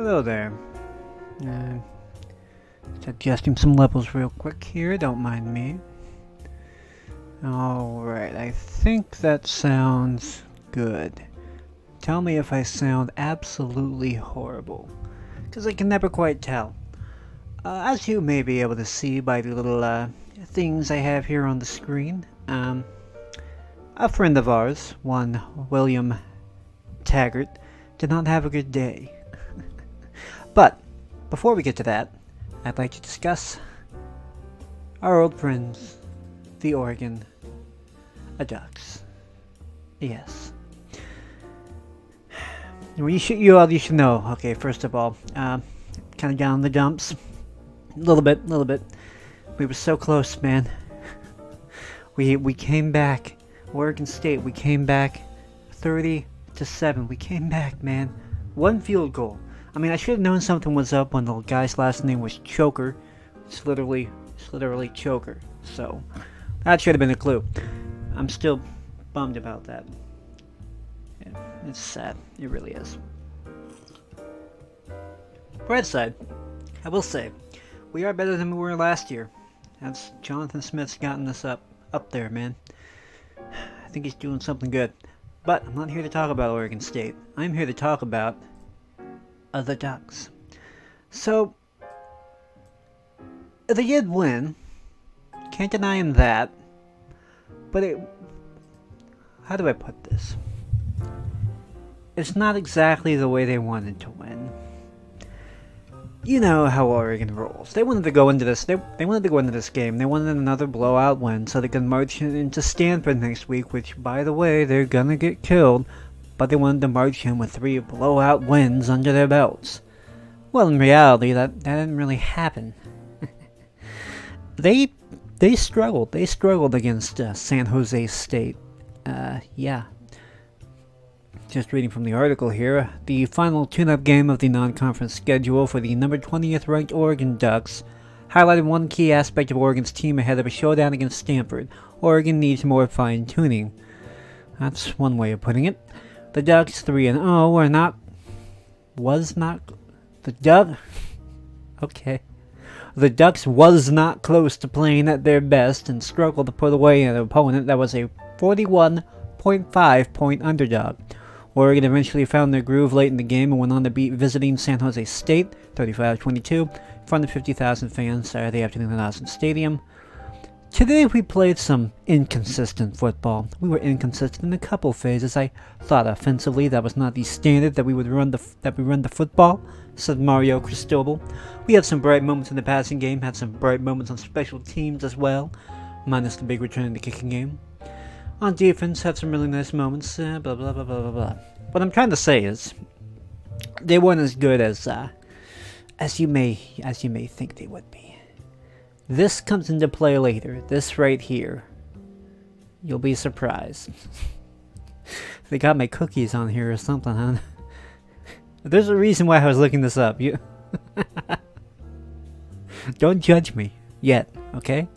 Hello there. Just adjusting some levels real quick here, don't mind me. Alright, I think that sounds good. Tell me if I sound absolutely horrible, because I can never quite tell. As you may be able to see by the little things I have here on the screen, a friend of ours, one William Taggart, did not have a good day. But before we get to that, I'd like to discuss our old friends, the Oregon Ducks. Yes. You should know. Okay, first of all, kind of down in the dumps, a little bit. We were so close, man. We came back. Oregon State. We came back, 30-7. We came back, man. One field goal. I mean, I should have known something was up when the guy's last name was Choker. It's literally Choker. So that should have been a clue. I'm still bummed about that. Yeah, it's sad. It really is. Bright side, I will say, we are better than we were last year. That's Jonathan Smith's gotten us up there, man. I think he's doing something good. But I'm not here to talk about Oregon State. I'm here to talk about the Ducks. So, they did win. Can't deny him that. But how do I put this? It's not exactly the way they wanted to win. You know how Oregon rolls. They wanted to go into this. They wanted to go into this game. They wanted another blowout win so they could march into Stanford next week. Which, by the way, they're gonna get killed. But they wanted to march in with 3 blowout wins under their belts. Well, in reality, that didn't really happen. They struggled. They struggled against San Jose State. Yeah. Just reading from the article here, the final tune-up game of the non-conference schedule for the number 20th ranked Oregon Ducks highlighted one key aspect of Oregon's team ahead of a showdown against Stanford. Oregon needs more fine-tuning. That's one way of putting it. The Ducks 3-0 The Ducks was not close to playing at their best and struggled to put away an opponent that was a 41.5 point underdog. Oregon eventually found their groove late in the game and went on to beat visiting San Jose State 35-22 in front of 50,000 fans Saturday afternoon at Austin Stadium. Today we played some inconsistent football. We were inconsistent in a couple phases. I thought offensively that was not the standard that we run the football, said Mario Cristobal. We had some bright moments in the passing game, had some bright moments on special teams as well, minus the big return in the kicking game. On defense, had some really nice moments, blah blah blah blah blah blah. What I'm trying to say is, they weren't as good as you may think they would be. This comes into play later. This right here. You'll be surprised. They got my cookies on here or something, huh? There's a reason why I was looking this up. You don't judge me yet, okay?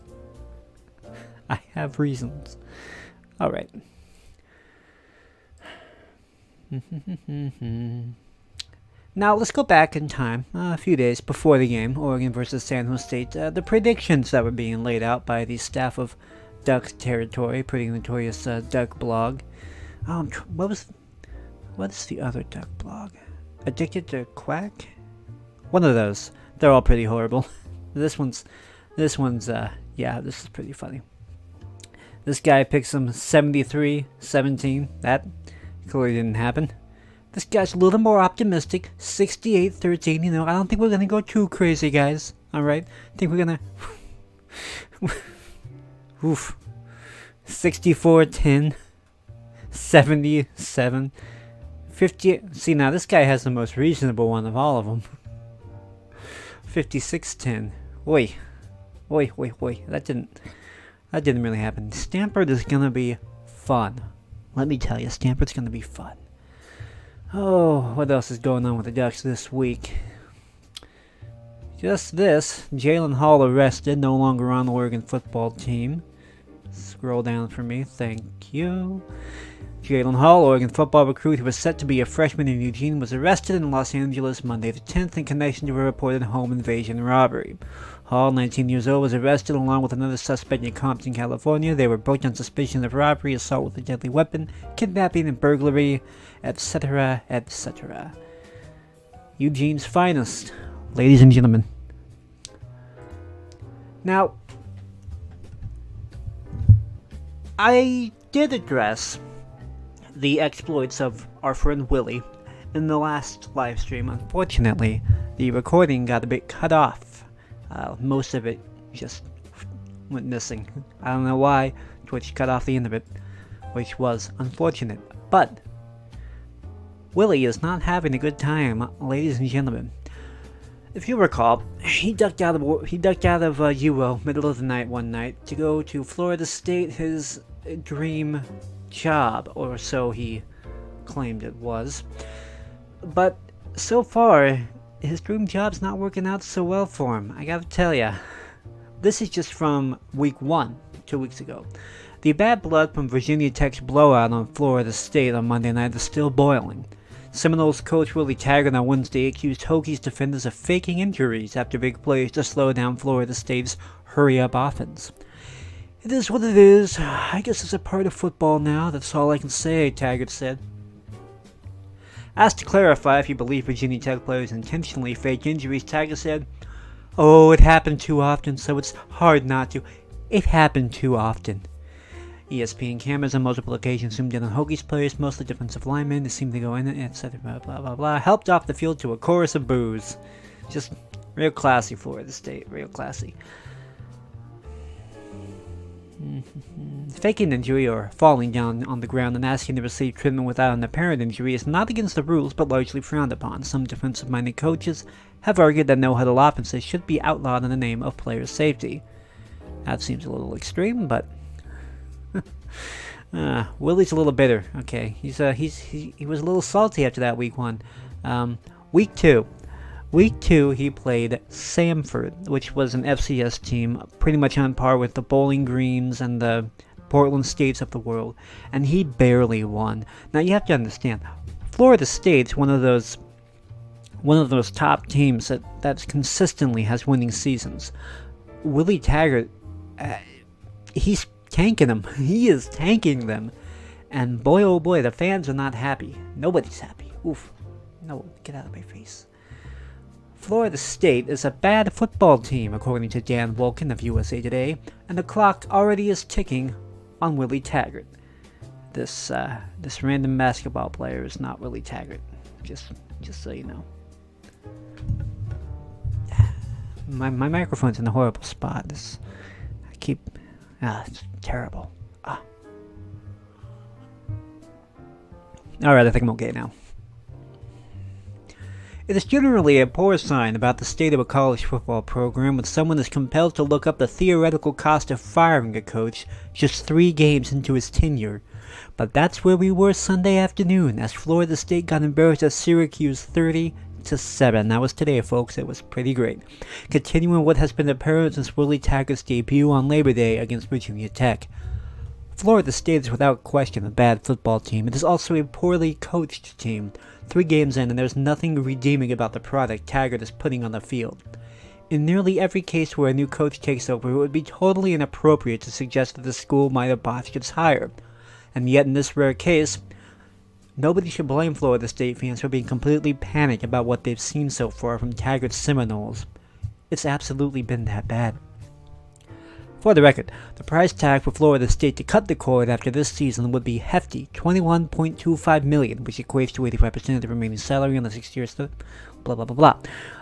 I have reasons. Alright. Now, let's go back in time, a few days before the game, Oregon versus San Jose State. The predictions that were being laid out by the staff of Duck Territory, pretty notorious Duck blog. What is the other Duck blog? Addicted to Quack? One of those. They're all pretty horrible. This one's, yeah, this is pretty funny. This guy picks them 73-17. That clearly didn't happen. This guy's a little more optimistic, 68-13. You know, I don't think we're gonna go too crazy, guys. Alright? I think we're gonna... Oof. 64-10. 77. 50... See, now this guy has the most reasonable one of all of them. 56-10. Oi. That didn't really happen. Stanford is gonna be fun. Let me tell you, Stanford's gonna be fun. Oh, what else is going on with the Ducks this week? Just this. Jalen Hall arrested, no longer on the Oregon football team. Scroll down for me, thank you. Jalen Hall, Oregon football recruit who was set to be a freshman in Eugene, was arrested in Los Angeles Monday the 10th in connection to a reported home invasion robbery. Hall, 19 years old, was arrested along with another suspect in Compton, California. They were both on suspicion of robbery, assault with a deadly weapon, kidnapping and burglary, etc., etc. Eugene's finest, ladies and gentlemen. Now, I did address the exploits of our friend Willie in the last live stream. Unfortunately, the recording got a bit cut off. Most of it just went missing. I don't know why. Twitch cut off the end of it, which was unfortunate. But Willie is not having a good time, ladies and gentlemen. If you recall, he ducked out of UO middle of the night one night to go to Florida State, his dream job, or so he claimed it was. But so far, his dream job's not working out so well for him. I gotta tell ya. This is just from week 1, 2 weeks ago. The bad blood from Virginia Tech's blowout on Florida State on Monday night is still boiling. Seminoles coach Willie Taggart on Wednesday accused Hokies defenders of faking injuries after big plays to slow down Florida State's hurry-up offense. It is what it is. I guess it's a part of football now. That's all I can say, Taggart said. Asked to clarify if he believed Virginia Tech players intentionally fake injuries, Taggart said, "Oh, it happened too often, so it's hard not to. It happened too often." ESPN cameras on multiple occasions zoomed in on Hokies players, mostly defensive linemen, that seemed to go in, etc. Blah, blah, blah. Helped off the field to a chorus of boos. Just real classy, Florida State. Real classy. Faking injury or falling down on the ground and asking to receive treatment without an apparent injury is not against the rules but largely frowned upon. Some defensive-minded coaches have argued that no-huddle offenses should be outlawed in the name of player safety. That seems a little extreme, but Willie's a little bitter. Okay, he was a little salty after that week 1. Week 2. Week 2, he played Samford, which was an FCS team pretty much on par with the Bowling Greens and the Portland States of the world, and he barely won. Now you have to understand, Florida State's one of those top teams that consistently has winning seasons. Willie Taggart, he's tanking them. He is tanking them, and boy oh boy, the fans are not happy. Nobody's happy. Oof. No, get out of my face. Florida State is a bad football team, according to Dan Wolken of USA Today, and the clock already is ticking on Willie Taggart. This random basketball player is not Willie Taggart. Just so you know. My microphone's in a horrible spot. It's terrible. Alright, I think I'm okay now. It is generally a poor sign about the state of a college football program when someone is compelled to look up the theoretical cost of firing a coach just 3 games into his tenure. But that's where we were Sunday afternoon as Florida State got embarrassed at Syracuse 30-7. That was today, folks. It was pretty great. Continuing what has been apparent since Willie Taggart's debut on Labor Day against Virginia Tech. Florida State is without question a bad football team. It is also a poorly coached team. 3 games in, and there's nothing redeeming about the product Taggart is putting on the field. In nearly every case where a new coach takes over, it would be totally inappropriate to suggest that the school might have botched its hire. And yet, in this rare case, nobody should blame Florida State fans for being completely panicked about what they've seen so far from Taggart's Seminoles. It's absolutely been that bad. For the record, the price tag for Florida State to cut the cord after this season would be hefty, $21.25 million, which equates to 85% of the remaining salary on the 6 years. Blah blah blah blah.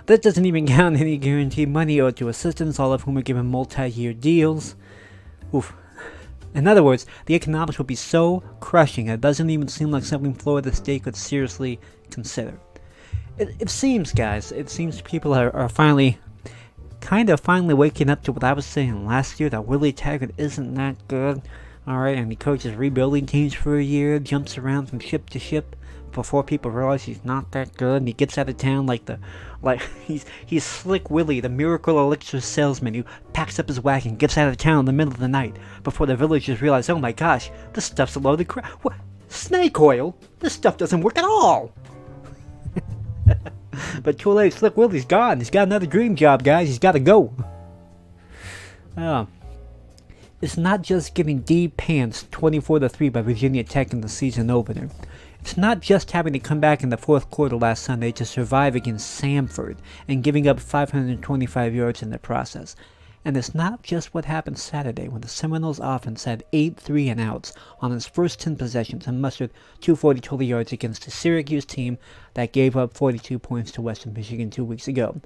That doesn't even count any guaranteed money owed to assistants, all of whom are given multi-year deals. Oof. In other words, the economics would be so crushing it doesn't even seem like something Florida State could seriously consider. It seems, guys, people are finally waking up to what I was saying last year, that Willie Taggart isn't that good. Alright, and he coaches rebuilding teams for a year, jumps around from ship to ship before people realize he's not that good, and he gets out of town like he's Slick Willie, the miracle elixir salesman who packs up his wagon, gets out of town in the middle of the night before the villagers realize, oh my gosh, this stuff's a load of crap. What? Snake oil? This stuff doesn't work at all! But too late, Slick Willie's gone. He's got another dream job, guys. He's got to go. It's not just giving D pants 24-3 by Virginia Tech in the season opener. It's not just having to come back in the fourth quarter last Sunday to survive against Samford and giving up 525 yards in the process. And it's not just what happened Saturday when the Seminoles offense had 8 3-and-outs on its first 10 possessions and mustered 240 total yards against a Syracuse team that gave up 42 points to Western Michigan 2 weeks ago.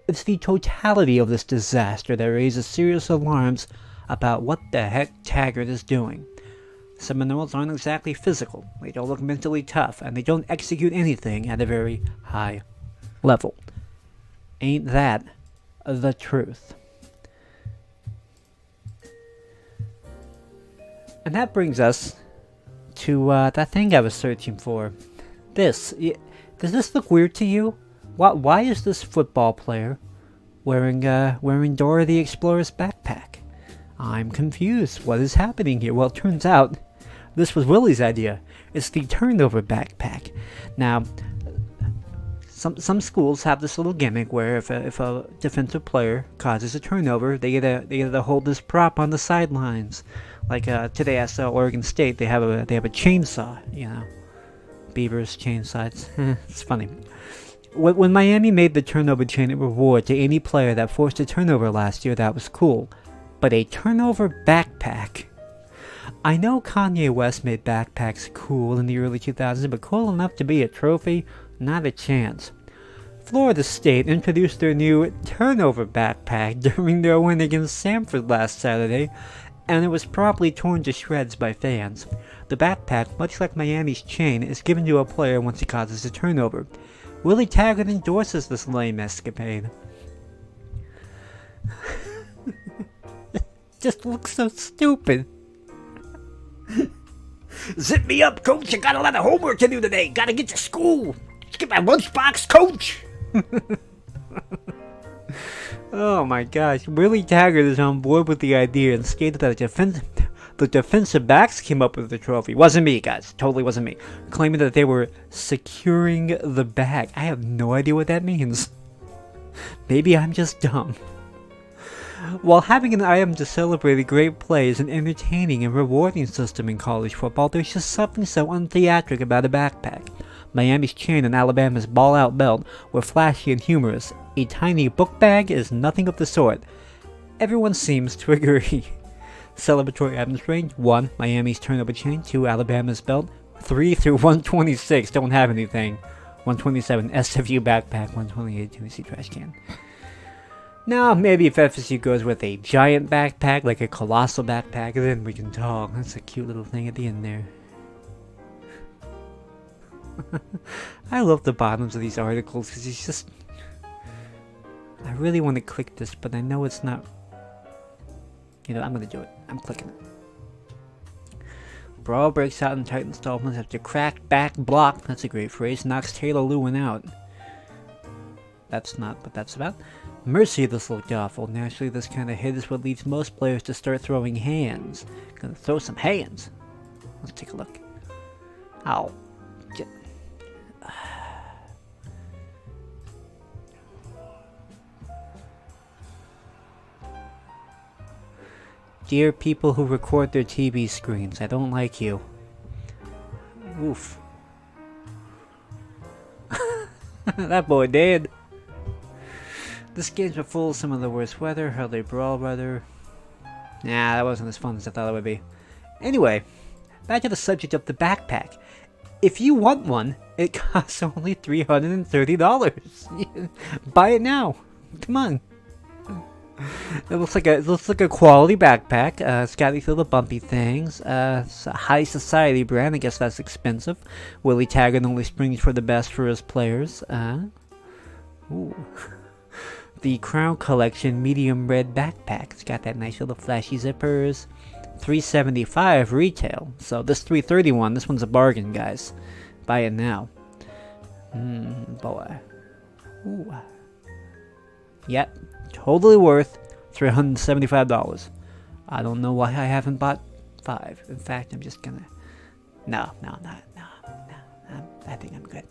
It's the totality of this disaster that raises serious alarms about what the heck Taggart is doing. Seminoles aren't exactly physical, they don't look mentally tough, and they don't execute anything at a very high level. Ain't that the truth? And that brings us to that thing I was searching for. Does this look weird to you? Why is this football player wearing Dora the Explorer's backpack? I'm confused. What is happening here? Well, it turns out this was Willie's idea. It's the turnover backpack. Now, some schools have this little gimmick where if a defensive player causes a turnover, they get to hold this prop on the sidelines. Like today I saw Oregon State. They have a chainsaw. You know, Beavers chainsaws. It's funny. When Miami made the turnover chain reward to any player that forced a turnover last year, that was cool. But a turnover backpack. I know Kanye West made backpacks cool in the early 2000s, but cool enough to be a trophy? Not a chance. Florida State introduced their new turnover backpack during their win against Samford last Saturday, and it was promptly torn to shreds by fans. The backpack, much like Miami's chain, is given to a player once he causes a turnover. Willie Taggart endorses this lame escapade. Just looks so stupid. Zip me up, coach. I got a lot of homework to do today. Gotta get to school. Let's get my lunchbox, coach. Oh my gosh. Willie Taggart is on board with the idea and stated that the defensive backs came up with the trophy. Wasn't me, guys. Totally wasn't me. Claiming that they were securing the bag. I have no idea what that means. Maybe I'm just dumb. While having an item to celebrate a great play is an entertaining and rewarding system in college football, there's just something so untheatric about a backpack. Miami's chain and Alabama's ball-out belt were flashy and humorous. A tiny book bag is nothing of the sort. Everyone seems to agree. Celebratory items range: 1. Miami's turnover chain, 2. Alabama's belt, 3 through 126 don't have anything. 127 SFU backpack, 128 Tennessee trash can. Now, maybe if FSU goes with a giant backpack, like a colossal backpack, then we can talk. That's a cute little thing at the end there. I love the bottoms of these articles, because it's just... I really want to click this, but I know it's not... You know, I'm going to do it. I'm clicking it. Brawl breaks out in Titans Dolphins after cracked back block. That's a great phrase. Knocks Taylor Lewin out. That's not what that's about. Mercy, this looked awful. Naturally, this kind of hit is what leads most players to start throwing hands. Gonna throw some hands. Let's take a look. Ow. Dear people who record their TV screens, I don't like you. Oof. That boy dead. This game's been full of some of the worst weather, hardly brawl weather. Nah, that wasn't as fun as I thought it would be. Anyway, back to the subject of the backpack. If you want one, it costs only $330. Buy it now. Come on. It looks like a quality backpack. It's got these little bumpy things. It's a high society brand. I guess that's expensive. Willie Taggart only springs for the best for his players. Ooh. The Crown Collection medium red backpack. It's got that nice little flashy zippers. $375 retail. So this $331, this one's a bargain, guys. Buy it now. Boy. Ooh. Yep. Totally worth $375. I don't know why I haven't bought 5. In fact, I'm just gonna No. I think I'm good.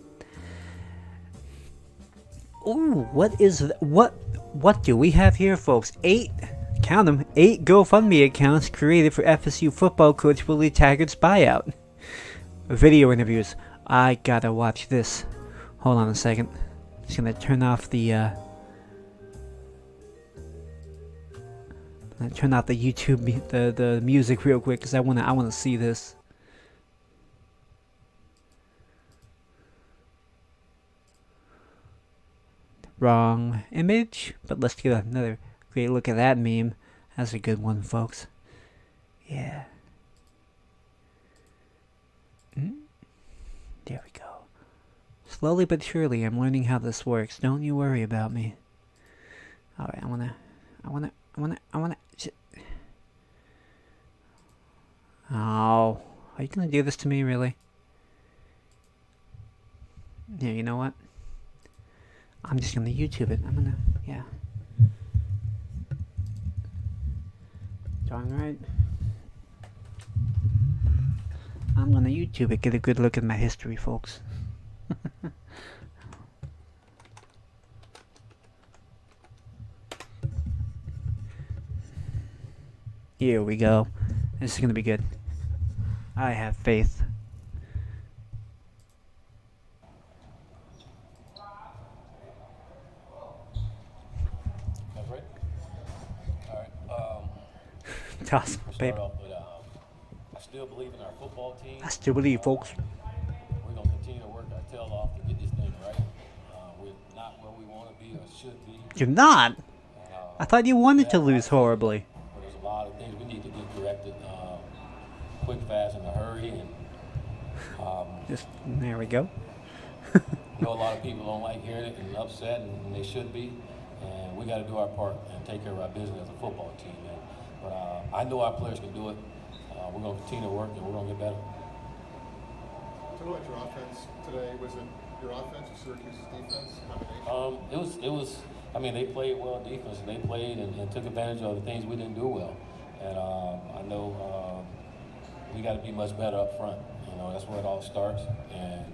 Ooh, what do we have here, folks? 8, count them, 8 GoFundMe accounts created for FSU football coach Willie Taggart's buyout. Video interviews. I gotta watch this. Hold on a second. Just gonna turn off the YouTube the music real quick because I wanna see this. Wrong image, but let's get another great look at that meme. That's a good one, folks. Yeah. There we go. Slowly but surely, I'm learning how this works. Don't you worry about me. All right, I wanna. Oh, are you gonna do this to me, really? Yeah, you know what? I'm just gonna YouTube it. Yeah. Darn right. I'm gonna YouTube it, get a good look at my history, folks. Here we go. This is gonna be good. I have faith. That's right. All right. Toss, baby. I still believe in our football team. I still believe, folks. We're gonna continue to work our tail off to get this thing right. We're not where we want to be or should be. You're not. I thought you wanted to lose horribly. But there's a lot of things we need to get corrected, quick, fast, in a hurry, and Just there we go. I know a lot of people don't like hearing it and upset, and they should be. And we got to do our part and take care of our business as a football team. But I know our players can do it. We're going to continue to work, and we're going to get better. Tell me about your offense today. Was it your offense or Syracuse's defense combination? It was. I mean, they played well defense, and they played and took advantage of the things we didn't do well. And I know we got to be much better up front. You know, that's where it all starts. And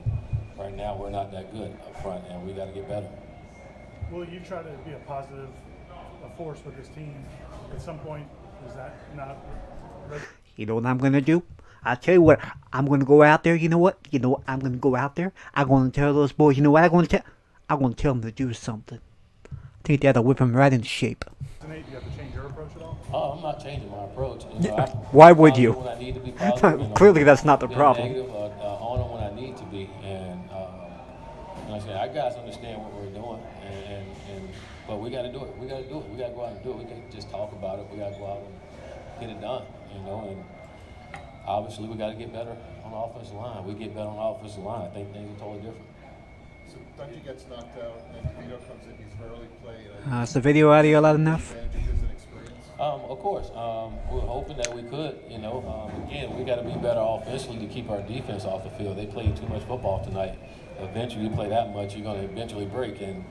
right now, we're not that good up front, and we got to get better. Will you try to be a positive force with this team? At some point, is that not? You know what I'm gonna do? I'll tell you what. I'm gonna go out there. You know what? I'm gonna go out there. I'm gonna tell those boys. You know what? I'm gonna tell them to do something. I think that'll whip them right into shape. Tonight, do you have to change your approach at all? Oh, I'm not changing my approach. You know, Why would you? When I need to be positive, you know, Clearly, that's not the problem. Negative, on them when I need to be, and you know, I say our guys understand what we're doing, but we got to do it. We got to do it. We got to go out and do it. We can't just talk about it. We got to go out and get it done. You know, and obviously we got to get better on the offensive line. We get better on the offensive line. I think things are totally different. So Dundee gets knocked out, and Vito comes in. He's rarely played. Is the video audio loud enough? Of course. We're hoping that we could. You know, again, we got to be better offensively to keep our defense off the field. They played too much football tonight. Eventually, you play that much, you're going to eventually break. And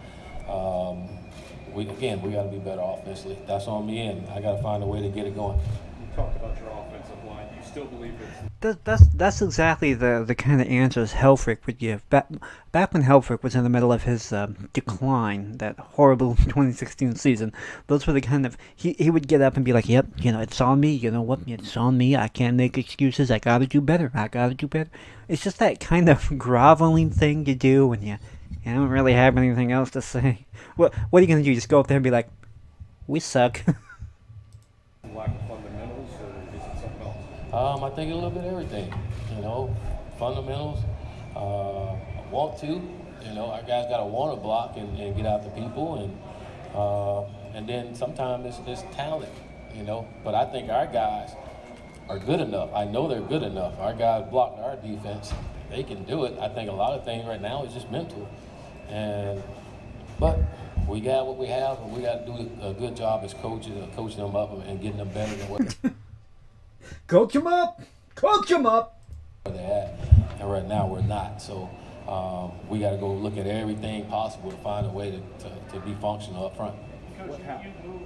we got to be better offensively. That's on me, and I got to find a way to get it going. You talked about your offensive line. You still believe it's That's exactly the kind of answers Helfrich would give. Back when Helfrich was in the middle of his decline, that horrible 2016 season, those were the kind of... He would get up and be like, yep, you know, it's on me, you know what, it's on me, I can't make excuses, I gotta do better. It's just that kind of groveling thing you do when you don't really have anything else to say. What are you gonna do, just go up there and be like, we suck? lack of fundamentals, or is it something else? I think a little bit of everything. You know, fundamentals. Want to. You know, our guys got to want to block and get out the people, and then sometimes it's talent. You know, but I think our guys are good enough. I know they're good enough. Our guys block our defense. They can do it. I think a lot of things right now is just mental, but we got what we have, and we got to do a good job as coaches of coaching them up and getting them better than what Coach them up! Coach them up! they're at. And right now we're not. So we got to go look at everything possible to find a way to be functional up front. Coach, you moved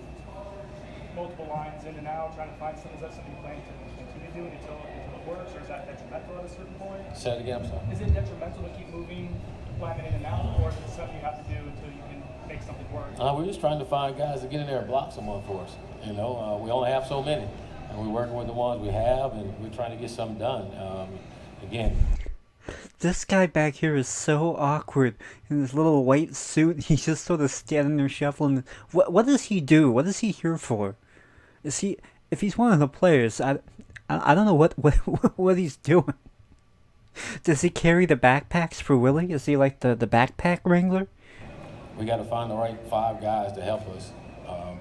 multiple lines in and out, trying to find something. Is that something you plan to continue doing until it works, or is that detrimental at a certain point? Say it again, I'm sorry. Is it detrimental to keep moving, linemen in and out, or is it something you have to do until you can make something work? We're just trying to find guys to get in there and block someone for us. You know, we only have so many, and we're working with the ones we have, and we're trying to get something done. Again. This guy back here is so awkward in his little white suit. He's just sort of standing there shuffling. What does he do? What is he here for? Is he? If he's one of the players, I don't know what he's doing. Does he carry the backpacks for Willie? Is he like the backpack wrangler? We got to find the right 5 guys to help us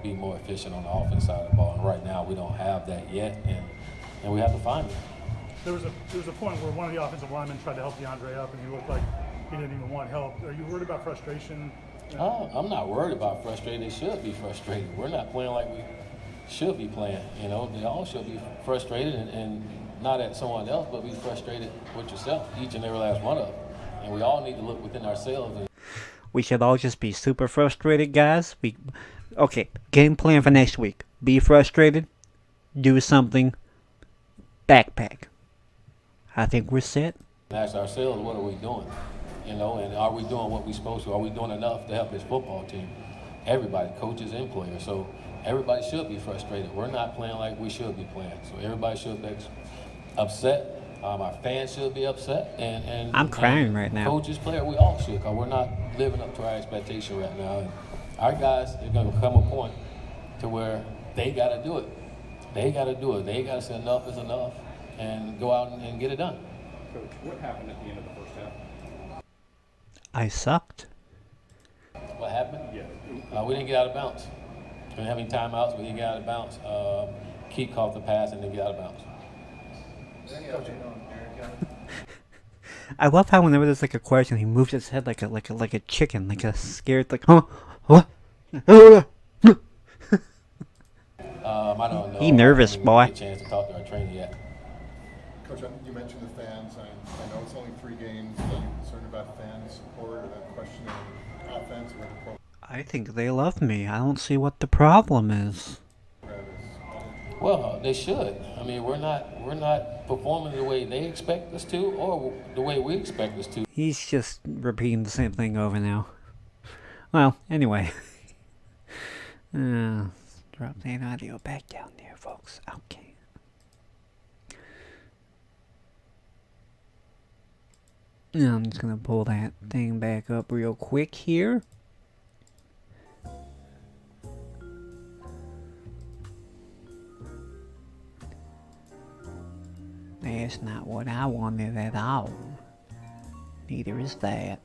be more efficient on the offense side of the ball. And right now, we don't have that yet, and we have to find it. There was a point where one of the offensive linemen tried to help DeAndre up, and he looked like he didn't even want help. Are you worried about frustration? I'm not worried about frustrated. They should be frustrated. We're not playing like we should be playing. You know, they all should be frustrated, and not at someone else, but be frustrated with yourself, each and every last one of them. And we all need to look within ourselves. We should all just be super frustrated, guys. Okay, game plan for next week. Be frustrated, do something, backpack. I think we're set. Ask ourselves, what are we doing? You know, and are we doing what we're supposed to? Are we doing enough to help this football team? Everybody, coaches and players. So everybody should be frustrated. We're not playing like we should be playing. So everybody should be upset. Our fans should be upset. And I'm crying right now. Coaches, players, we all should, because we're not living up to our expectation right now. And our guys, there's going to come a point to where they got to do it. They got to do it. They got to say enough is enough and go out and get it done. Coach, what happened at the end of the first half? I sucked. What happened? Yeah. We didn't get out of bounds. We didn't have any timeouts. We didn't get out of bounds. Keith caught the pass and didn't get out of bounds. I love how whenever there's like a question, he moves his head like a chicken, like a scared, like, huh, what? I don't know. He nervous, boy. We didn't get a chance to talk to our trainer yet. Coach, you mentioned the fans. I know it's only 3 games. Are you concerned about fan support or them questioning offense or the program? I think they love me. I don't see what the problem is. Well, they should. I mean, we're not performing the way they expect us to, or the way we expect us to. He's just repeating the same thing over now. Well, anyway. Drop that audio back down there, folks. Okay. Now I'm just gonna pull that thing back up real quick here. That's not what I wanted at all. Neither is that.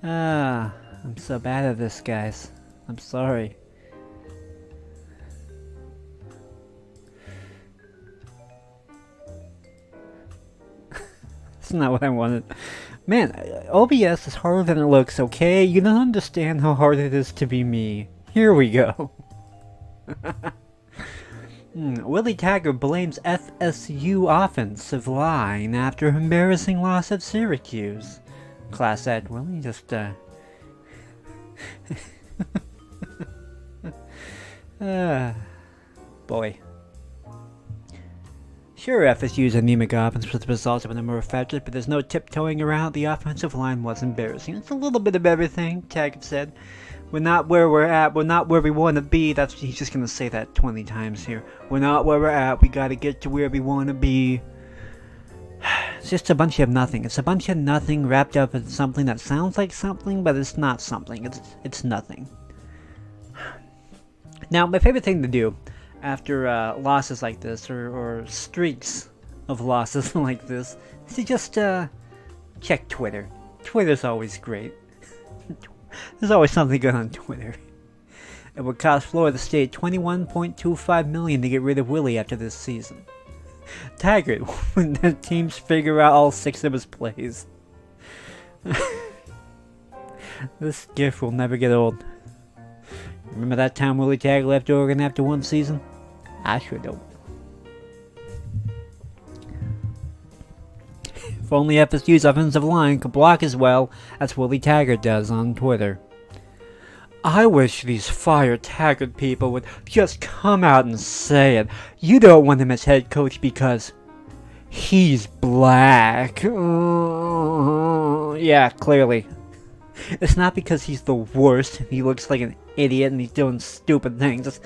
I'm so bad at this, guys. I'm sorry. That's not what I wanted. Man, OBS is harder than it looks, okay? You don't understand how hard it is to be me. Here we go. Willie Taggart blames FSU offensive line after embarrassing loss at Syracuse. Class act, Willie, just, boy. Sure, FSU's anemic offense was the result of a number of factors, but there's no tiptoeing around. The offensive line was embarrassing. It's a little bit of everything, Taggart said. We're not where we're at. We're not where we want to be. He's just going to say that 20 times here. We're not where we're at. We got to get to where we want to be. It's just a bunch of nothing. It's a bunch of nothing wrapped up in something that sounds like something, but it's not something. It's nothing. Now, my favorite thing to do after losses like this, or streaks of losses like this, is to just check Twitter. Twitter's always great. There's always something good on Twitter. It would cost Florida State $21.25 million to get rid of Willie after this season. Taggart, when the teams figure out all 6 of his plays. This gif will never get old. Remember that time Willie Taggart left Oregon after 1 season? I sure don't. If only FSU's offensive line could block as well as Willie Taggart does on Twitter. I wish these fire Taggart people would just come out and say it. You don't want him as head coach because he's black. Yeah, clearly. It's not because he's the worst. He looks like an idiot and he's doing stupid things. It's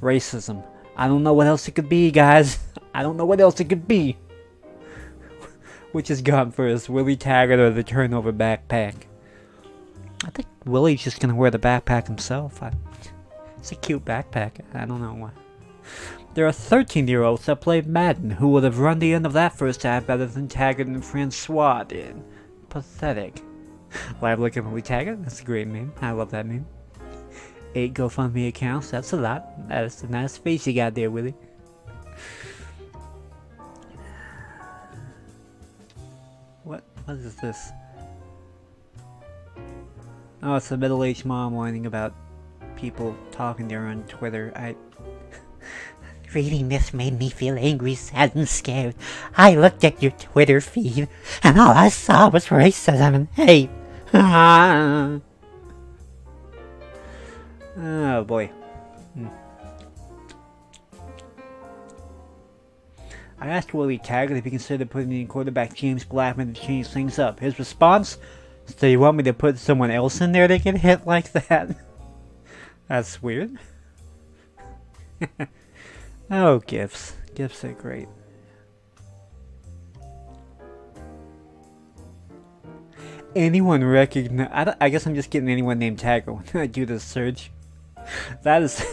racism. I don't know what else it could be, guys. I don't know what else it could be. Which is gone first, Willie Taggart or the turnover backpack? I think Willie's just gonna wear the backpack himself. It's a cute backpack. I don't know why. There are 13-year-olds that play Madden who would have run the end of that first half better than Taggart and Francois did. Pathetic. Live look at Willie Taggart. That's a great meme. I love that meme. 8 GoFundMe accounts. That's a lot. That's a nice face you got there, Willie. What is this? Oh, it's a middle-aged mom whining about people talking to her on Twitter. Reading this made me feel angry, sad, and scared. I looked at your Twitter feed, and all I saw was racism and hate. Oh boy. I asked Willie Taggart if he considered putting in quarterback James Blackman to change things up. His response? So you want me to put someone else in there to get hit like that? That's weird. Oh, GIFs. GIFs are great. Anyone recognize... I guess I'm just getting anyone named Taggart when I do this search. That is...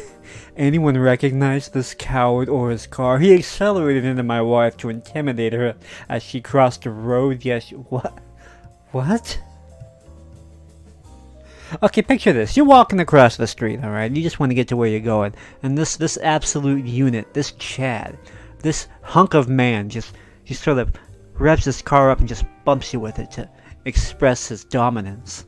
Anyone recognize this coward or his car? He accelerated into my wife to intimidate her as she crossed the road. Yes, what? What? Okay, picture this. You're walking across the street, alright? You just want to get to where you're going. And this absolute unit, this Chad, this hunk of man just sort of revs his car up and just bumps you with it to express his dominance.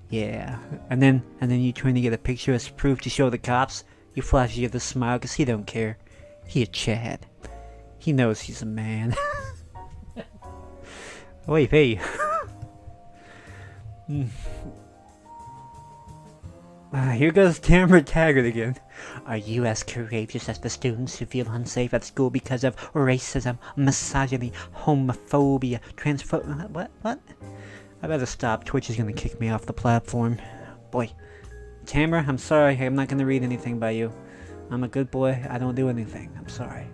Yeah. And then you trying to get a picture as proof to show the cops. You flash you the smile because he don't care. He a Chad. He knows he's a man. Wait, hey. Here goes Tamara Taggart again. Are you as courageous as the students who feel unsafe at school because of racism, misogyny, homophobia, What? I better stop. Twitch is gonna kick me off the platform. Boy. Tamara, I'm sorry. I'm not gonna read anything by you. I'm a good boy. I don't do anything. I'm sorry.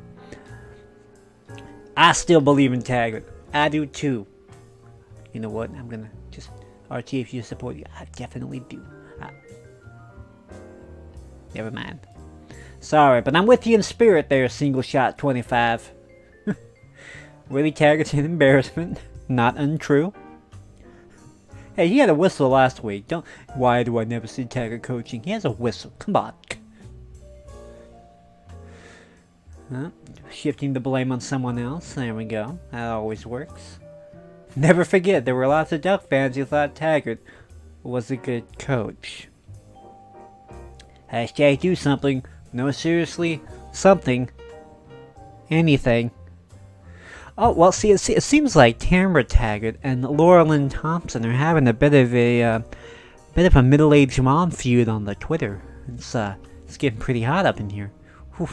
I still believe in Taggart. I do too. You know what? I'm gonna just... Archie, if you support you, I definitely do. Never mind. Sorry, but I'm with you in spirit there, Single Shot 25. Willie Taggart's an embarrassment. Not untrue. Hey, he had a whistle last week. Why do I never see Taggart coaching? He has a whistle. Come on. Shifting the blame on someone else. There we go. That always works. Never forget, there were lots of Duck fans who thought Taggart was a good coach. Hashtag do something. No, seriously. Something. Anything. Oh, well, see, it seems like Tamara Taggart and Laura Lynn Thompson are having a bit of a middle-aged mom feud on the Twitter. It's getting pretty hot up in here. Whew.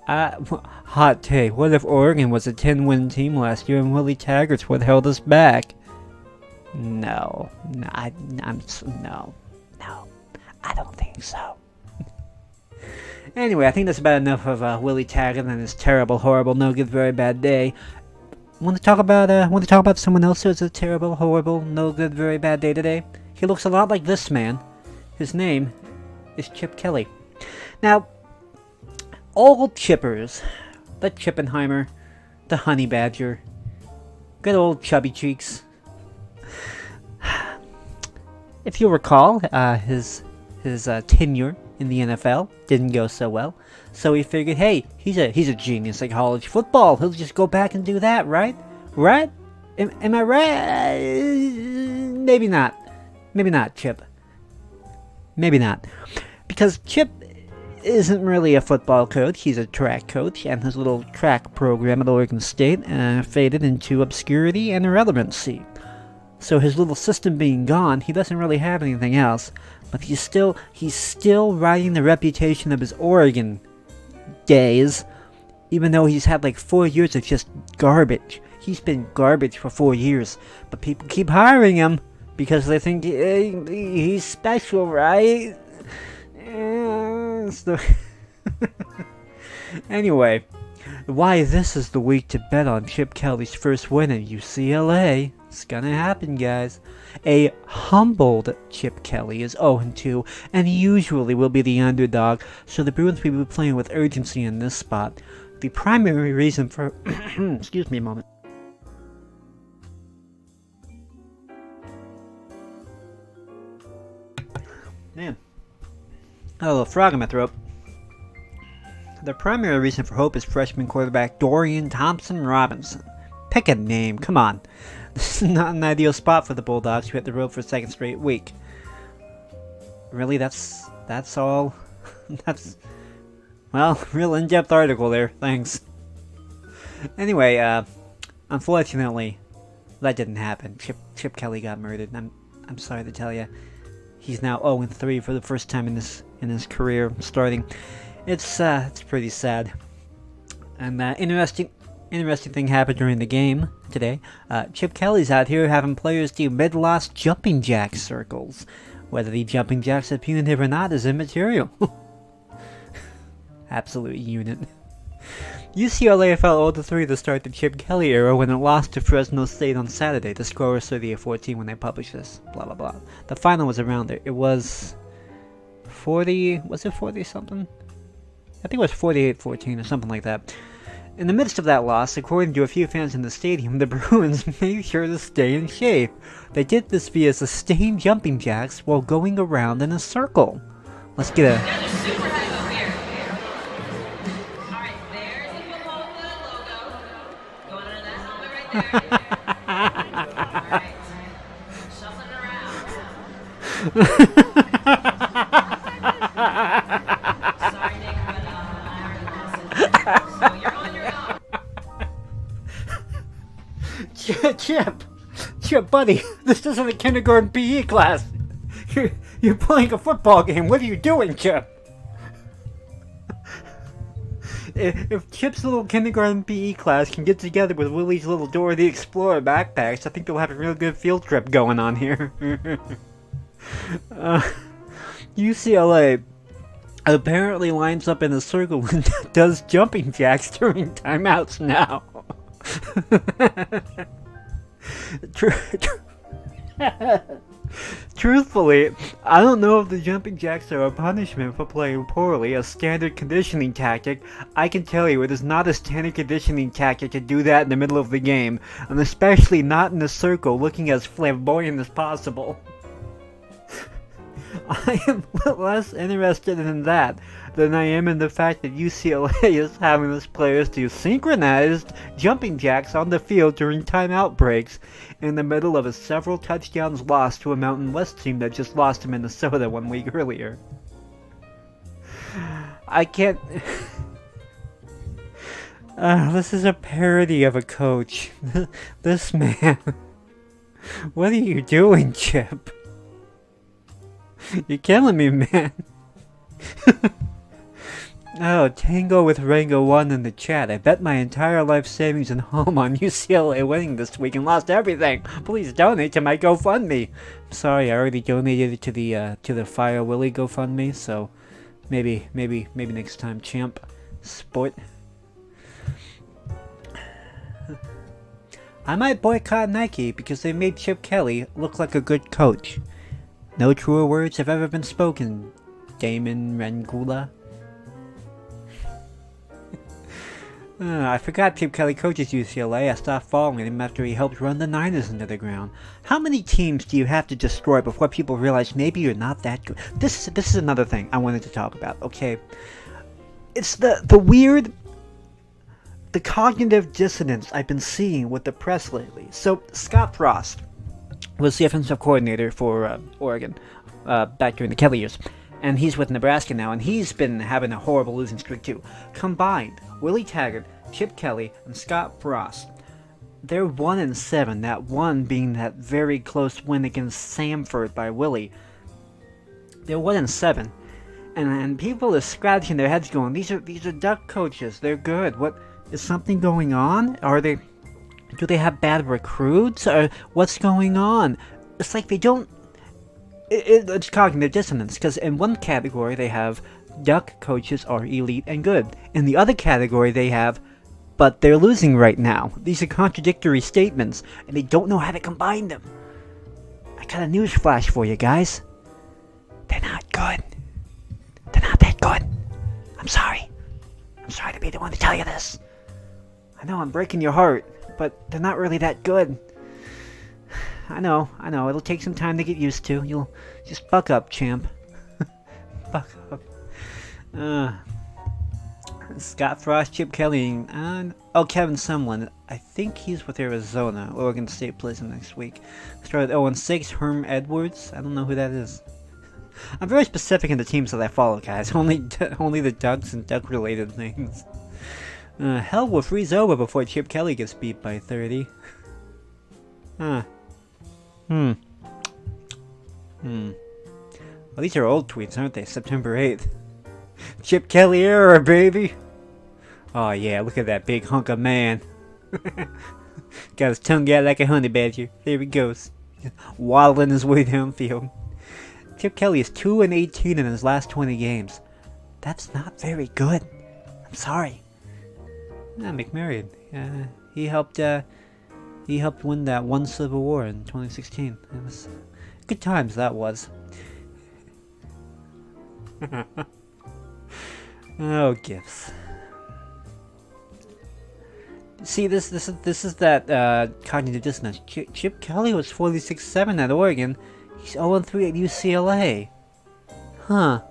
Hot take. What if Oregon was a 10-win team last year and Willie Taggart's what held us back? No, I don't think so. Anyway, I think that's about enough of Willie Taggart and his terrible, horrible, no good, very bad day. Want to talk about someone else who has a terrible, horrible, no good, very bad day today? He looks a lot like this man. His name is Chip Kelly. Now, old chippers, the Chippenheimer, the Honey Badger, good old Chubby Cheeks. If you'll recall, his tenure in the NFL didn't go so well, so he figured, hey, he's a genius at college football. He'll just go back and do that, right? Right? Am I right? Maybe not. Maybe not, Chip. Maybe not, because Chip isn't really a football coach. He's a track coach, and his little track program at Oregon State faded into obscurity and irrelevancy. So his little system being gone, he doesn't really have anything else. But he's still riding the reputation of his Oregon days, even though he's had like 4 years of just garbage. He's been garbage for 4 years, but people keep hiring him because they think he's special, right? Anyway, why this is the week to bet on Chip Kelly's first win at UCLA. It's gonna happen, guys. A humbled Chip Kelly is 0-2 and usually will be the underdog, so the Bruins will be playing with urgency in this spot. The primary reason for excuse me a moment. Man, a little frog in my throat. The primary reason for hope is freshman quarterback Dorian Thompson-Robinson. Pick a name, come on. This is not an ideal spot for the Bulldogs, who hit the road for a second straight week. Really, that's all? That's, well, real in-depth article there, thanks. Anyway, unfortunately, that didn't happen. Chip Kelly got murdered, and I'm sorry to tell you. He's now 0-3 for the first time in his career starting. It's pretty sad. And interesting thing happened during the game today. Chip Kelly's out here having players do mid-loss jumping jack circles. Whether the jumping jacks are punitive or not is immaterial. Absolute unit. UCLA fell 0-3 to start the Chip Kelly era when it lost to Fresno State on Saturday. The score was 38-14 when they published this. Blah blah blah. The final was around there. It was 40. Was it 40 something? I think it was 48-14 or something like that. In the midst of that loss, according to a few fans in the stadium, the Bruins made sure to stay in shape. They did this via sustained jumping jacks while going around in a circle. Let's get a... Alright, shuffling it around. Sorry, Nick, but I already lost it. So you're on your own. Chip, buddy, this isn't a kindergarten PE class. You're playing a football game. What are you doing, Chip? If Chip's little kindergarten PE class can get together with Willie's little Dora the Explorer backpacks, I think they'll have a real good field trip going on here. UCLA apparently lines up in a circle and does jumping jacks during timeouts now. Truthfully, I don't know if the jumping jacks are a punishment for playing poorly, a standard conditioning tactic. I can tell you it is not a standard conditioning tactic to do that in the middle of the game, and especially not in a circle looking as flamboyant as possible. I am less interested in that than I am in the fact that UCLA is having its players do synchronized jumping jacks on the field during timeout breaks in the middle of a several touchdowns loss to a Mountain West team that just lost to Minnesota 1 week earlier. I can't... this is a parody of a coach. This man... What are you doing, Chip? You're killing me, man. Oh, Tango with Rango 1 in the chat. I bet my entire life savings and home on UCLA winning this week and lost everything. Please donate to my GoFundMe. I'm sorry, I already donated it to the Fire Willie GoFundMe, so maybe next time, champ. Sport. I might boycott Nike because they made Chip Kelly look like a good coach. No truer words have ever been spoken, Damon Rangula. I forgot Chip Kelly coaches UCLA. I stopped following him after he helped run the Niners into the ground. How many teams do you have to destroy before people realize maybe you're not that good? This is another thing I wanted to talk about, okay? It's the weird... the cognitive dissonance I've been seeing with the press lately. So, Scott Frost was the offensive coordinator for Oregon back during the Kelly years. and he's with Nebraska now, and he's been having a horrible losing streak too. Combined, Willie Taggart, Chip Kelly, and Scott Frost, they're 1-7. That one being that very close win against Samford by Willie. They're 1-7, and people are scratching their heads, going, "These are Duck coaches. They're good. What is something going on? Do they have bad recruits? Or what's going on?" It's like they don't. It's cognitive dissonance, because in one category they have Duck coaches are elite and good. In the other category they have, but they're losing right now. These are contradictory statements, and they don't know how to combine them. I got a news flash for you guys. They're not good. They're not that good. I'm sorry. I'm sorry to be the one to tell you this. I know I'm breaking your heart, but they're not really that good. I know. It'll take some time to get used to. You'll just buck up, champ. Buck up. Scott Frost, Chip Kelly, and Kevin Sumlin. I think he's with Arizona. Oregon State plays him next week. Started 0-6. Herm Edwards. I don't know who that is. I'm very specific in the teams that I follow, guys. Only the Ducks and Duck-related things. Hell will freeze over before Chip Kelly gets beat by 30. Well, these are old tweets, aren't they? September 8th. Chip Kelly era, baby! Oh yeah, look at that big hunk of man. Got his tongue out like a honey badger. There he goes. Waddling his way downfield. Chip Kelly is 2-18 in his last 20 games. That's not very good. I'm sorry. McMurray. He helped win that one Civil War in 2016. It was good times, that was. Oh, gifts. See, this is that cognitive dissonance. Chip Kelly was 46-7 at Oregon. He's 0-3 at UCLA. Huh.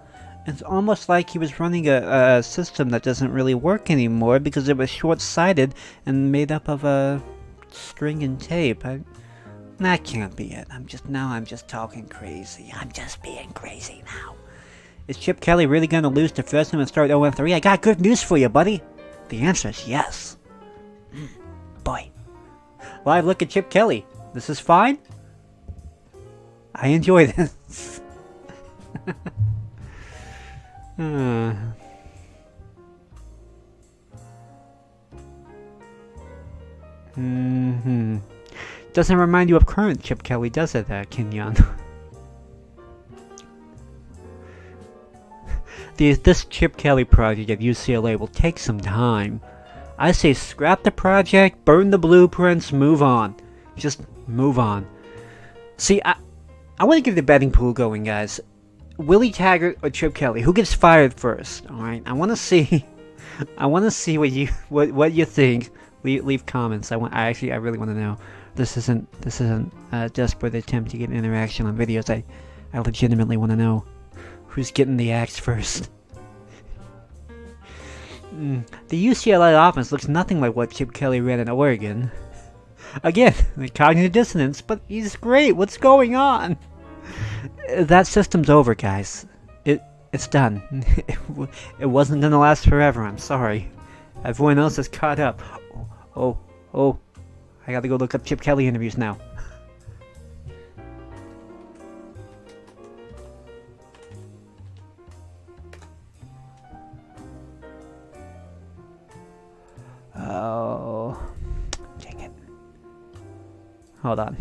It's almost like he was running a system that doesn't really work anymore because it was short-sighted and made up of a string and tape. That can't be it. I'm just talking crazy. I'm just being crazy now. Is Chip Kelly really going to lose to Fresno and start 0-3? I got good news for you, buddy. The answer is yes. Boy. Live look at Chip Kelly. This is fine. I enjoy this. Doesn't remind you of current Chip Kelly, does it, Kenyon? This Chip Kelly project at UCLA will take some time. I say scrap the project, burn the blueprints, move on. Just move on. See, I want to get the betting pool going, guys. Willie Taggart or Chip Kelly, who gets fired first? All right, I want to see what you think. Leave comments. I really want to know. This isn't a desperate attempt to get interaction on videos. I legitimately want to know who's getting the axe first. The UCLA offense looks nothing like what Chip Kelly ran in Oregon. Again, the cognitive dissonance, but he's great. What's going on? That system's over, guys. It's done. It wasn't gonna last forever. I'm sorry. Everyone else is caught up. Oh! I gotta go look up Chip Kelly interviews now. Oh, dang it! Hold on.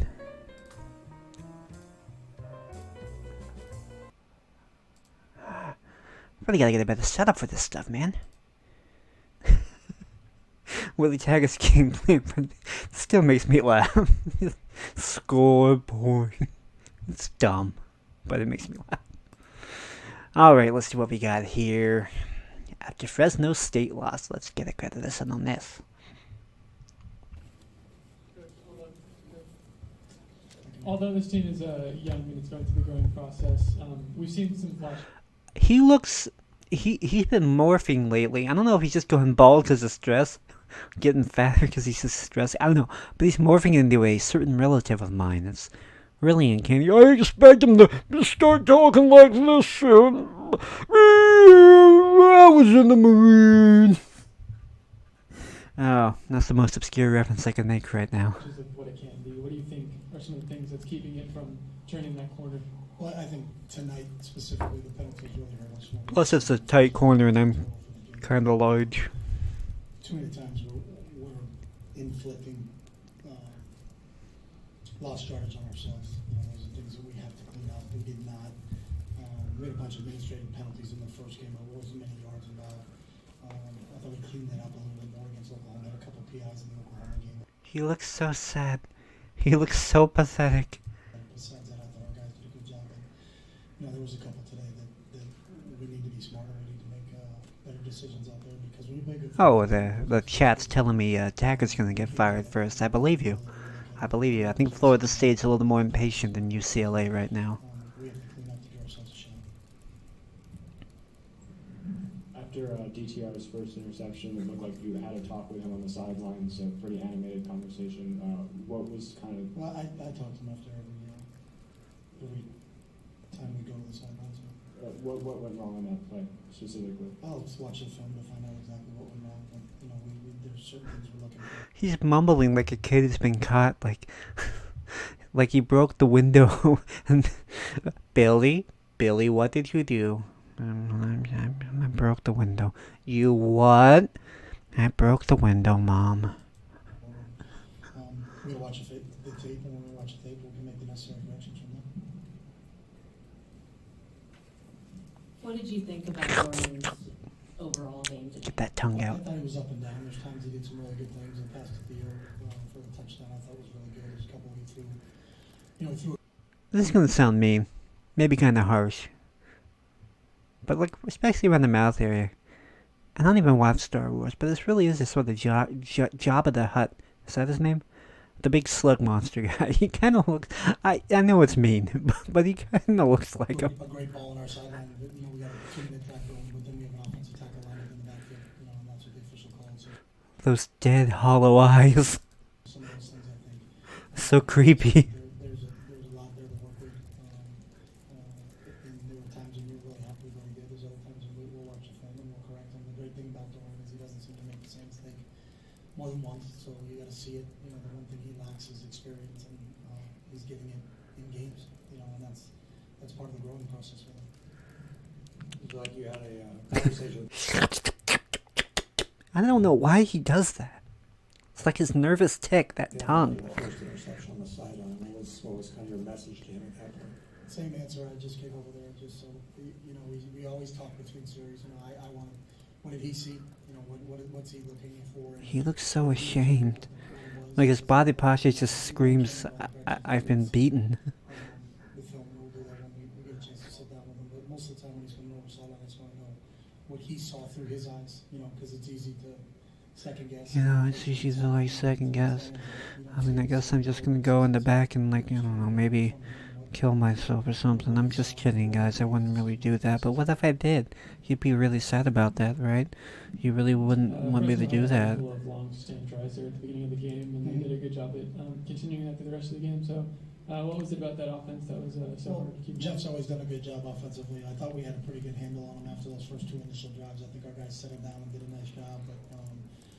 Really gotta get a better setup for this stuff, man. Willie Taggart's gameplay still makes me laugh. Scoreboard. It's dumb, but it makes me laugh. Alright, let's see what we got here. After Fresno State lost, let's get a credit on this. Although this team is young and it's going through the growing process, we've seen some flash. He's been morphing lately. I don't know if he's just going bald because of stress, getting fatter because he's just stressed. I don't know, but he's morphing into a certain relative of mine. It's really uncanny. I expect him to start talking like this soon. I was in the Marine. Oh, that's the most obscure reference I can make right now. Just of what it can be. What do you think are some of the things that's keeping it from turning that corner? Well, I think tonight specifically the penalties really hurt us. Plus, it's a tight corner and I'm kind of large. Too many times we're inflicting lost yardage on ourselves. Those are things that we have to clean up. We did not. We had a bunch of administrative penalties in the first game, but there wasn't many yards involved. I thought we cleaned that up a little bit more against Oklahoma. Had a couple of PIs in the Oklahoma game. He looks so sad. He looks so pathetic. Besides that, I thought our guys did a good job. But, there was a couple today that we need to be smarter. We need to make better decisions out there because when you play good Oh, the chat's telling me Taggart's gonna get fired first. I believe you. I believe you. I think Florida State's a little more impatient than UCLA right now. we have to clean up to give ourselves a shot. After DTR's first interception, it looked like you had a talk with him on the sidelines, a pretty animated conversation. What was kind of... Well, I talk to him after every time we go to the sidelines. what went wrong on that play, specifically? I'll just watch the film to find out exactly what went wrong. But, there's certain things we're looking for. He's mumbling like a kid who's been caught, like he broke the window. And Billy, what did you do? I broke the window. You what? I broke the window, Mom. We're going to watch the tape, and when we watch the tape, we can make the necessary corrections from there. What did you think about Jordan's overall game today? Get that tongue I out. thought he was up and down. There's times he did some really good things. And passed to Theo for the touchdown. I thought was really good. There's a couple he threw. He threw. This is gonna sound mean, maybe kind of harsh, but especially around the mouth area. I don't even watch Star Wars, but this really is a sort of Jabba the Hutt. Is that his name? The big slug monster guy. He kind of looks. I know it's mean, but he kind of looks like him. A great ball on our sideline. We got a 2-minute backfield, but then we have an offensive tackle line in the backfield. And that's what the official called. So Those dead, hollow eyes. some of those things, I think. So creepy. There's a lot there to work with. And there were times when you're really happy with what he did. There's other times when we'll watch the film and we'll correct him. The great thing about Doran is he doesn't seem to make the same mistake more than once. So you got to see it. The one thing he lacks is experience, and he's getting it in games. And that's part of the growing process for him. It's like you had a conversation. I don't know why he does that. It's like his nervous tick, that tongue. First interception on the sideline. What was kind of your message to him at that point? Same answer I just gave over there. Just so we always talk between series. I want. What did he see? What's he looking for? He looks so ashamed. Like his body posture just screams, I've been beaten. The film, we'll do that when we get a chance to sit down with him. But most of the time when he's coming over sideline, I just want to know what he saw through his eyes. Because it's easy to second guess. It's easy to second guess. I guess I'm just gonna go in the back and maybe kill myself or something. I'm just kidding, guys. I wouldn't really do that. But what if I did? You'd be really sad about that, right? You really wouldn't want me to do that. A couple of long sustained tries there at the beginning of the game, and they did a good job at continuing that through the rest of the game. So, what was it about that offense that was so hard to keep? Jeff's always done a good job offensively. I thought we had a pretty good handle on him after those first two initial drives. I think our guys set him down and did a nice job. But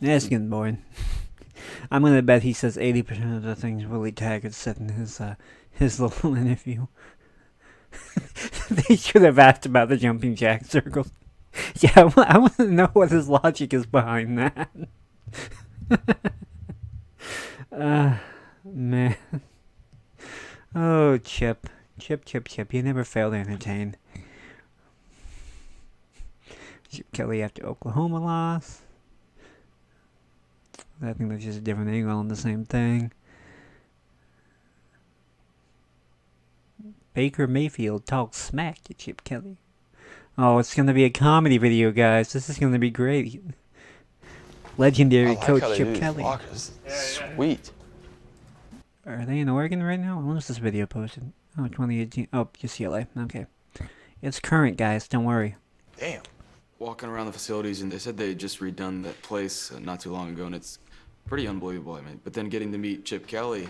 Yeah, it's getting boring. I'm gonna bet he says 80% of the things Willie Taggart said in his little interview. They should have asked about the jumping jack circles. Yeah, I want to know what his logic is behind that. Man. Oh, Chip. Chip. You never fail to entertain. Chip Kelly after Oklahoma loss. I think that's just a different angle on the same thing. Baker Mayfield talks smack to Chip Kelly. Oh, it's going to be a comedy video, guys. This is going to be great. Legendary coach Chip Kelly. Sweet. Are they in Oregon right now? When was this video posted? Oh, 2018. Oh, UCLA. Okay. It's current, guys. Don't worry. Damn. Walking around the facilities, and they said they had just redone that place not too long ago, and it's pretty unbelievable. I mean, but then getting to meet Chip Kelly,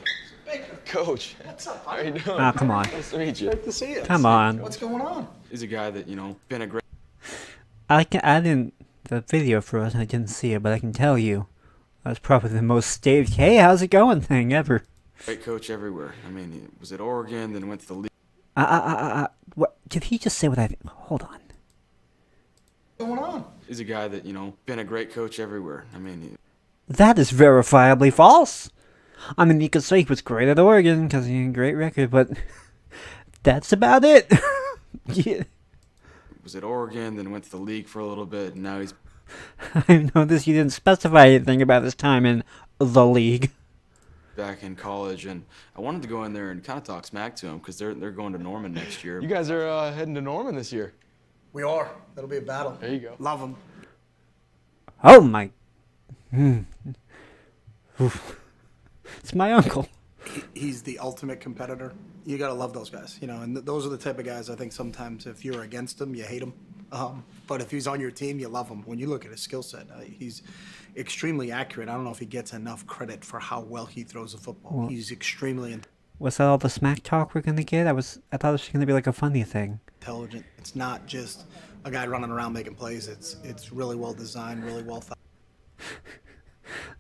Coach. What's up, How you doing? Ah, come on. Nice to meet you. Great to see you. Come on. What's going on? He's a guy that been a great I didn't, the video froze and I didn't see it, but I can tell you, that was probably the most staged, hey, how's it going thing ever. coach everywhere. I mean, he was at Oregon, then went to the league. What, did he just say what I think? Hold on. What's going on? He's a guy that been a great coach everywhere. I mean, That is verifiably false. I mean, you could say he was great at Oregon because he had a great record, but that's about it. Yeah. was at Oregon, then went to the league for a little bit, and now he's I noticed you didn't specify anything about his time in the league. back in college. And I wanted to go in there and kind of talk smack to him because they're going to Norman next year. You guys are heading to Norman this year. We are. That'll be a battle. There you go. Love him. Oh my. Oof. It's my uncle. He's the ultimate competitor. You gotta love those guys, and those are the type of guys I think sometimes if you're against them, you hate him. But if he's on your team, you love him. When you look at his skill set, he's extremely accurate. I don't know if he gets enough credit for how well he throws the football. He's extremely Was that all the smack talk we're gonna get? I thought it was gonna be like a funny thing. intelligent. It's not just a guy running around making plays. It's really well designed, really well thought.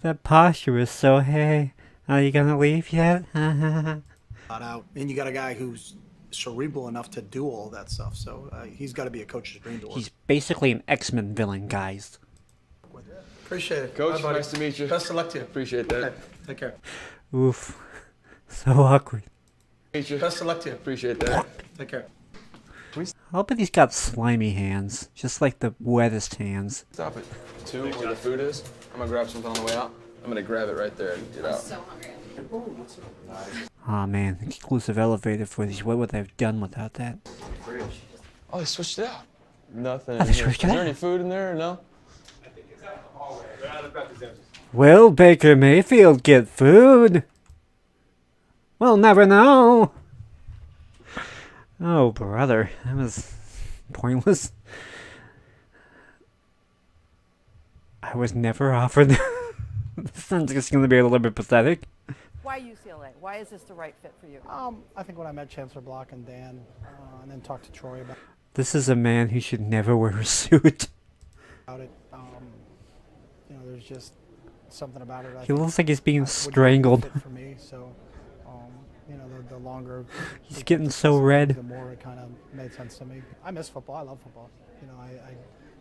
That posture is so, hey, are you gonna leave yet? Out. And you got a guy who's cerebral enough to do all that stuff. So he's got to be a coach's dream to work. He's basically an X-Men villain, guys. Appreciate it. Coach, Bye, buddy. nice to meet you. Best of luck to you. Appreciate that. Okay, take care. Oof. So awkward. Meet you. Best of luck to you. Appreciate that. Take care. I'll bet he's got slimy hands. Just like the wettest hands. Stop it. 2, where the food is. I'm gonna grab something on the way out. I'm gonna grab it right there and get out. So hungry. Aw, man. Exclusive elevator for these. What would they have done without that? Oh, they switched it out. Nothing. Oh, they in here. switched it Is there out? any food in there or no? Will Baker Mayfield get food? We'll never know. Oh, brother. That was pointless. I was never offered. This sounds just going to be a little bit pathetic. Why UCLA? Why is this the right fit for you? I think when I met Chancellor Block and Dan, and then talked to Troy about This is a man who should never wear a suit. it, there's just something about it. He looks like he's being would be a good strangled. fit for me. So, the longer He's we getting kept so discussing red. it, the more it kind of made sense to me. I miss football. I love football.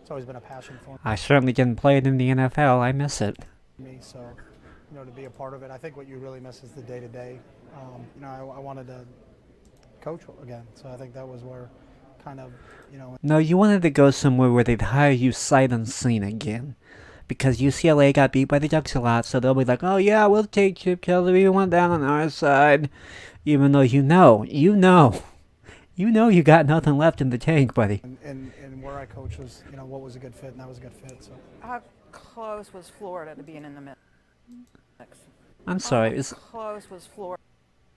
It's always been a passion for I certainly didn't play it in the NFL. I miss it. me. So, to be a part of it, I think what you really miss is the day to day. I wanted to coach again, so I think that was where, kind of, No, you wanted to go somewhere where they'd hire you sight unseen again. Because UCLA got beat by the Ducks a lot, so they'll be like, oh yeah, we'll take Chip Kelly, we want down on our side. Even though you know you got nothing left in the tank, buddy. and where I coach was, what was a good fit, and that was a good fit. So How close was Florida to being in the mix? I'm sorry, How close was Florida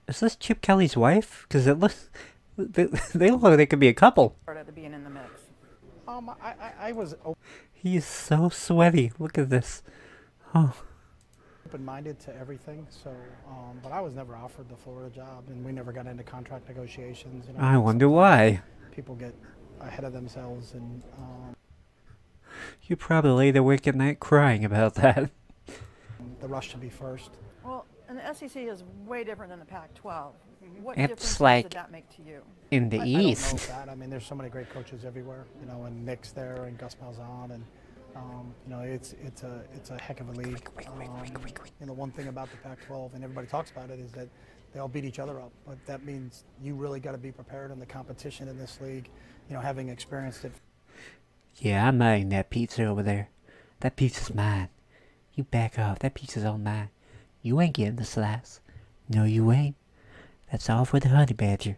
is this Chip Kelly's wife? Because it looks, they look like they could be a couple. to being in the mix? I was He's so sweaty. Look at this. Oh, open-minded to everything. So, but I was never offered the Florida job, and we never got into contract negotiations. I wonder why. People get ahead of themselves, and You probably lay awake at night crying about that. the rush to be first. Well, and the SEC is way different than the Pac-12. What It's difference like did that make to you? in the I don't know East. that. I mean, there's so many great coaches everywhere. And Nick's there, and Gus Malzahn, and it's a heck of a league. One thing about the Pac-12, and everybody talks about it, is that they all beat each other up. But that means you really got to be prepared in the competition in this league. Having experienced it. Yeah, I'm eating that pizza over there. That pizza's mine. You back off. That pizza's all mine. You ain't getting the slice. No, you ain't. That's all for the honey badger.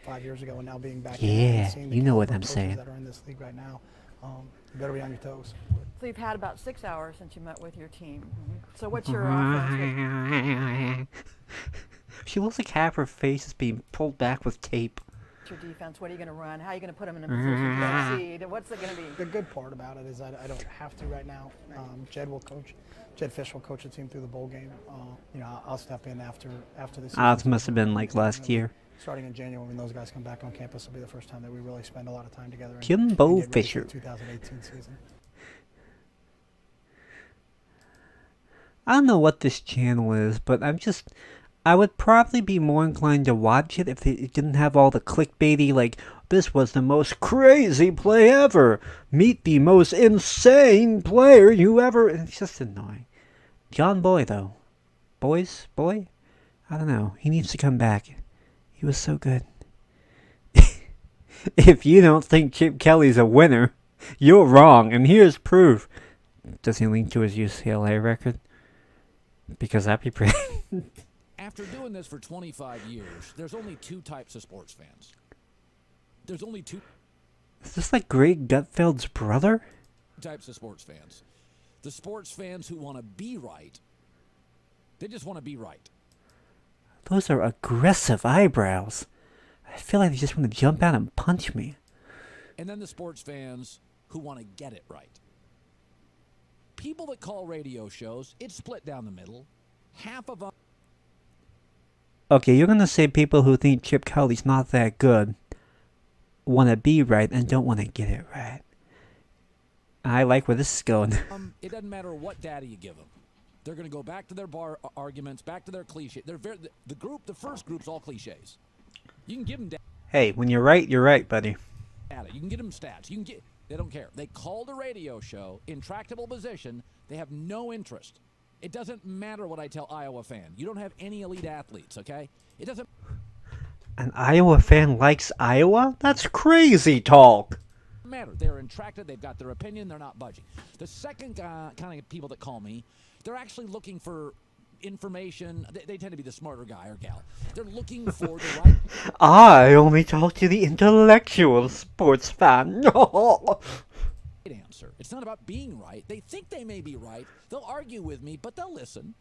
5 years ago, and now being back. Yeah, and seeing the you know what caliber I'm of coaches saying. That are in this league right now. You better be on your toes. So you've had about 6 hours since you met with your team. So what's your offense? She looks like half her face is being pulled back with tape. at your defense? What are you going to run? How are you going to put them in a position to succeed? What's it going to be? The good part about it is I don't have to right now. Jed Fish will coach the team through the bowl game. I'll step in after the season. It must have been like last year. Starting in January when those guys come back on campus will be the first time that we really spend a lot of time together. Jimbo and get ready Fisher. for the 2018 season. I don't know what this channel is, but I would probably be more inclined to watch it if it didn't have all the clickbaity, like, this was the most crazy play ever. Meet the most insane player you ever. It's just annoying. John Boy, though. Boy? I don't know. He needs to come back. He was so good. If you don't think Chip Kelly's a winner, you're wrong, and here's proof. Does he link to his UCLA record? Because that'd be pretty. After doing this for 25 years, there's only two types of sports fans. There's only two Is this like Greg Gutfeld's brother? types of sports fans. The sports fans who want to be right. They just want to be right. Those are aggressive eyebrows. I feel like they just want to jump out and punch me. And then the sports fans who want to get it right. People that call radio shows, it's split down the middle. Half of them. Okay, you're gonna say people who think Chip Kelly's not that good want to be right and don't want to get it right. I like where this is going. It doesn't matter what data you give them. They're going to go back to their bar arguments, back to their cliche. The first group's all cliches. You can give them data. Hey, when you're right, buddy. You can get them stats. They don't care. They called a radio show, intractable position. They have no interest. It doesn't matter what I tell Iowa fan. You don't have any elite athletes, okay? It doesn't An Iowa fan likes Iowa? That's crazy talk. matter. They're intracted. They've got their opinion. They're not budging. The second kind of people that call me, they're actually looking for information. They tend to be the smarter guy or gal. They're looking for the right. I only talk to the intellectual sports fan. Answer. It's not about being right. They think they may be right. They'll argue with me, but they'll listen.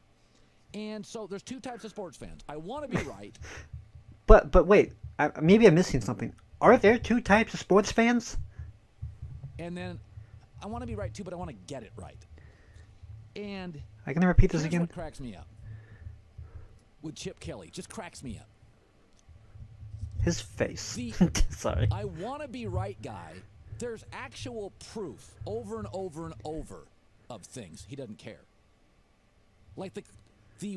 And so there's two types of sports fans. I want to be right. But wait, maybe I'm missing something. Are there two types of sports fans? And then I want to be right too, but I want to get it right. And I can repeat this here's again. What cracks me up with Chip Kelly just cracks me up. His face. Sorry. I want to be right guy. There's actual proof over and over and over of things he doesn't care. Like the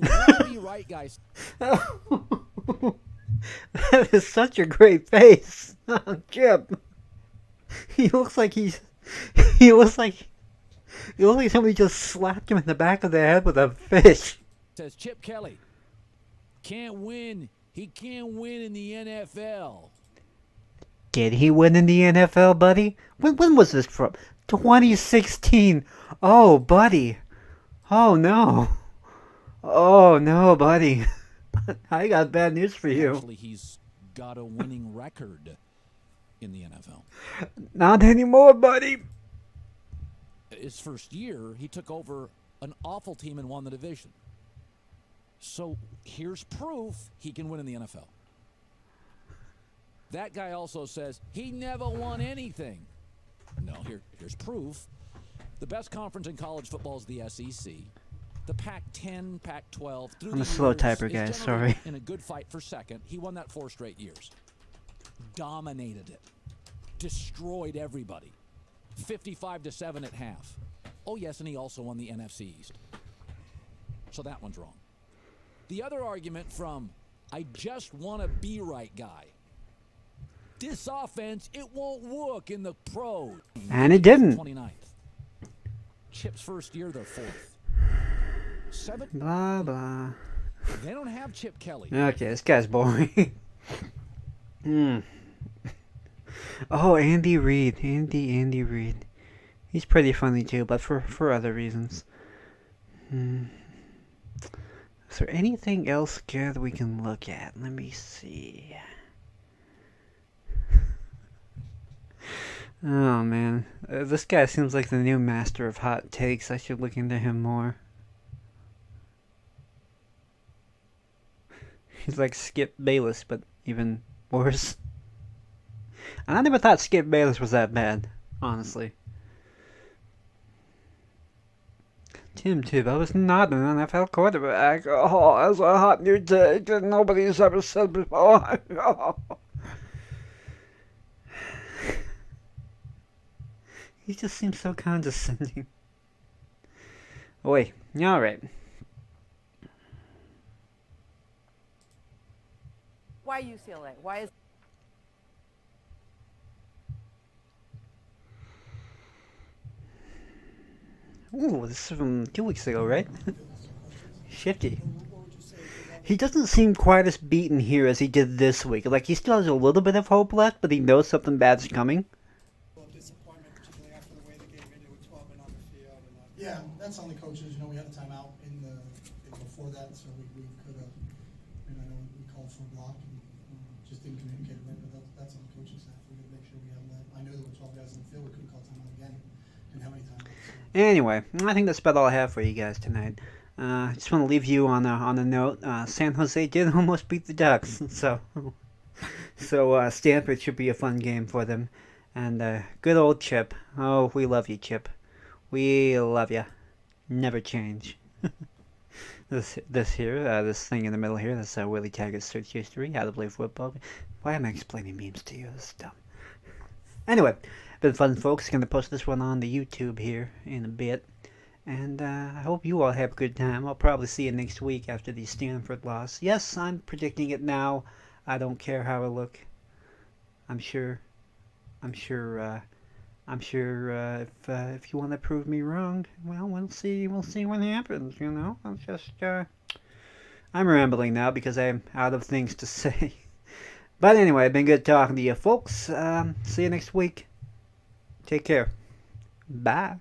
want to be right guys. That is such a great face, Chip. He looks like somebody just slapped him in the back of the head with a fish. Says Chip Kelly can't win. He can't win in the NFL. Did he win in the NFL, buddy? When was this from? 2016. Oh, buddy. Oh, no. Oh, no, buddy. I got bad news for you. Actually, he's got a winning record in the NFL. Not anymore, buddy. His first year, he took over an awful team and won the division. So here's proof he can win in the NFL. That guy also says he never won anything. No, here's proof. The best conference in college football is the SEC. The Pac-10, Pac-12. I'm a slow typer, guys. Sorry. In a good fight for second. He won that 4 straight years. Dominated it. Destroyed everybody. 55-7 at half. Oh, yes, and he also won the NFC East. So that one's wrong. The other argument from I just want to be right guy. This offense, it won't work in the pros. And it didn't. 29th. Chip's first year, they're 4th. 7. Blah, blah. They don't have Chip Kelly. Okay, this guy's boring. Oh, Andy Reid. Andy Reid. He's pretty funny too, but for other reasons. Is there anything else good we can look at? Let me see. Oh, man. This guy seems like the new master of hot takes. I should look into him more. He's like Skip Bayless, but even worse. And I never thought Skip Bayless was that bad, honestly. Tim Tebow is not an NFL quarterback. Oh, that's a hot new take that nobody's ever said before. He just seems so condescending. Wait, alright. Why UCLA? Why is Ooh, this is from 2 weeks ago, right? Shifty. He doesn't seem quite as beaten here as he did this week. Like, he still has a little bit of hope left, but he knows something bad's coming. Yeah, that's on the coaches. You know, we had a timeout before that, so we could have. I know we called for a block and just didn't communicate it right, but that's on the coaching staff. We got to make sure we have that. I know there were 12 guys in the field. We couldn't call timeout again. Didn't have any timeouts. So. Anyway, I think that's about all I have for you guys tonight. I just want to leave you on a note. San Jose did almost beat the Ducks, so Stanford should be a fun game for them. And good old Chip. Oh, we love you, Chip. We love ya. Never change. this thing in the middle here, that's Willie Taggart's search history, how to play football. Why am I explaining memes to you? This is dumb. Anyway, been fun, folks. Gonna post this one on the YouTube here in a bit. And I hope you all have a good time. I'll probably see you next week after the Stanford loss. Yes, I'm predicting it now. I don't care how I look. I'm sure if you want to prove me wrong, well, we'll see what happens, you know. I'm rambling now because I'm out of things to say. But anyway, it's been good talking to you folks. See you next week. Take care. Bye.